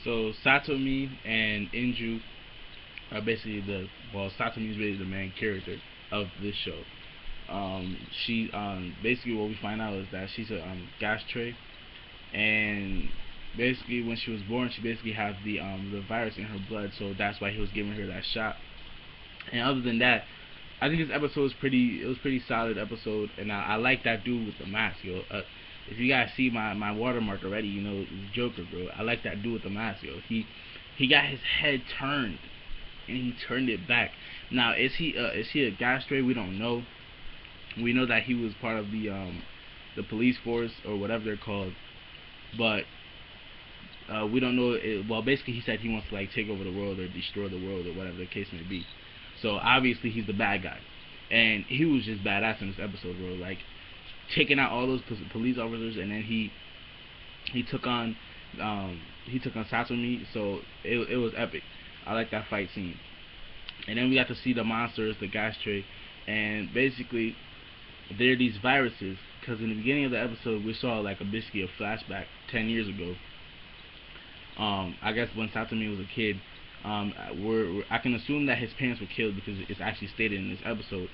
So Satomi and Inju are basically Satomi is really the main character of this show. She basically what we find out is that she's a gas tray, and basically when she was born, she basically had the virus in her blood, so that's why he was giving her that shot. And other than that, I think this episode was pretty. It was pretty solid episode, and I like that dude with the mask, yo. If you guys see my watermark already, you know Joker, bro. I like that dude with the mask, yo. He got his head turned, and he turned it back. Now, is he a gas stray? We don't know. We know that he was part of the police force or whatever they're called, but we don't know. Well, basically, he said he wants to like take over the world or destroy the world or whatever the case may be. So obviously, he's the bad guy, and he was just badass in this episode, bro. Like taking out all those police officers, and then he took on Satomi. So it was epic. I like that fight scene. And then we got to see the monsters, the gas tray, and basically they're these viruses. Because in the beginning of the episode, we saw like basically a flashback 10 years ago. I guess when Satomi was a kid, I can assume that his parents were killed because it's actually stated in this episode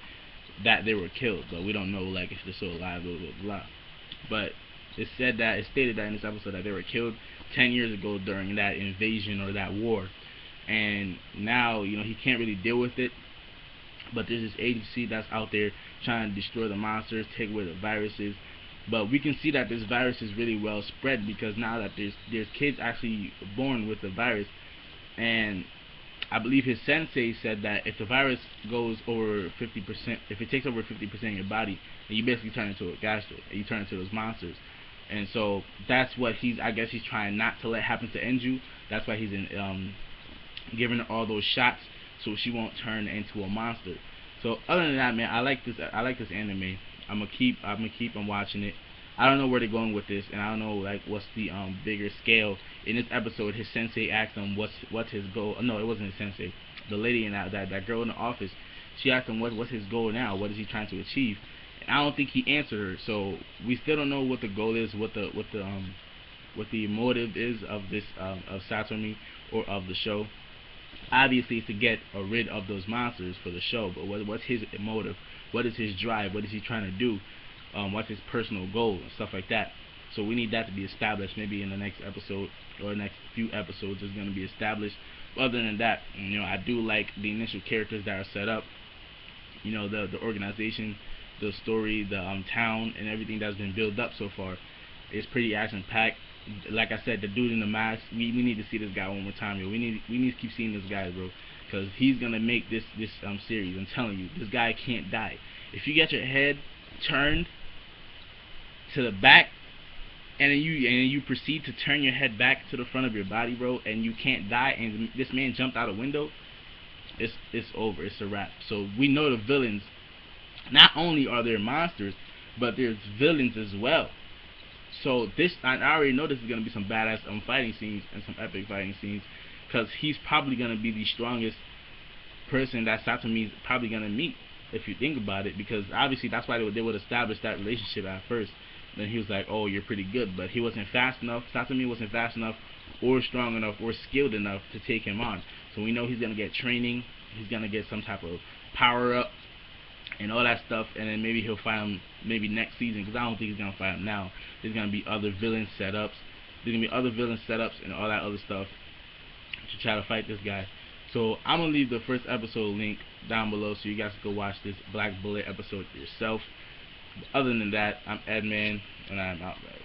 that they were killed, but we don't know like if they're still alive, blah blah blah. But it stated that in this episode that they were killed 10 years ago during that invasion or that war, and now he can't really deal with it. But there's this agency that's out there trying to destroy the monsters, take away the viruses. But we can see that this virus is really well spread because now that there's kids actually born with the virus, and I believe his sensei said that if the virus goes over 50%, if it takes over 50% of your body, then you basically turn into a gastro, and you turn into those monsters. And so that's what I guess he's trying not to let happen to Enju. That's why he's giving her all those shots so she won't turn into a monster. So other than that, man, I like this anime. I'm gonna keep on watching it. I don't know where they're going with this, and I don't know like what's the bigger scale. In this episode, his sensei asked him what's his goal. No, it wasn't his sensei. The lady in that girl in the office, she asked him what's his goal now. What is he trying to achieve? And I don't think he answered her. So we still don't know what the goal is, what the motive is of this of Satomi or of the show. Obviously, it's to get rid of those monsters for the show. But what's his motive? What is his drive? What is he trying to do? What's his personal goal and stuff like that. So we need that to be established. Maybe in the next episode or the next few episodes is going to be established. Other than that, I do like the initial characters that are set up. The organization, the story, the town, and everything that's been built up so far is pretty action packed. Like I said, the dude in the mask, we need to see this guy one more time, yo. We need to keep seeing this guy, bro, because he's gonna make this series. I'm telling you, this guy can't die. If you get your head turned to the back, and then you proceed to turn your head back to the front of your body, bro, and you can't die, and this man jumped out a window, it's over. It's a wrap. So we know the villains. Not only are there monsters, but there's villains as well. So I already know this is gonna be some badass fighting scenes and some epic fighting scenes, because he's probably gonna be the strongest person that Satomi's probably gonna meet, if you think about it, because obviously that's why they would establish that relationship at first. Then he was like, oh, you're pretty good, but he wasn't fast enough. Satomi wasn't fast enough or strong enough or skilled enough to take him on. So we know he's gonna get training, he's gonna get some type of power up and all that stuff, and then maybe he'll fight him maybe next season, because I don't think he's gonna fight him now. There's gonna be other villain setups. And all that other stuff to try to fight this guy. So I'm gonna leave the first episode link down below so you guys can go watch this Black Bullet episode yourself. But other than that, I'm Edman, and I'm out, guys.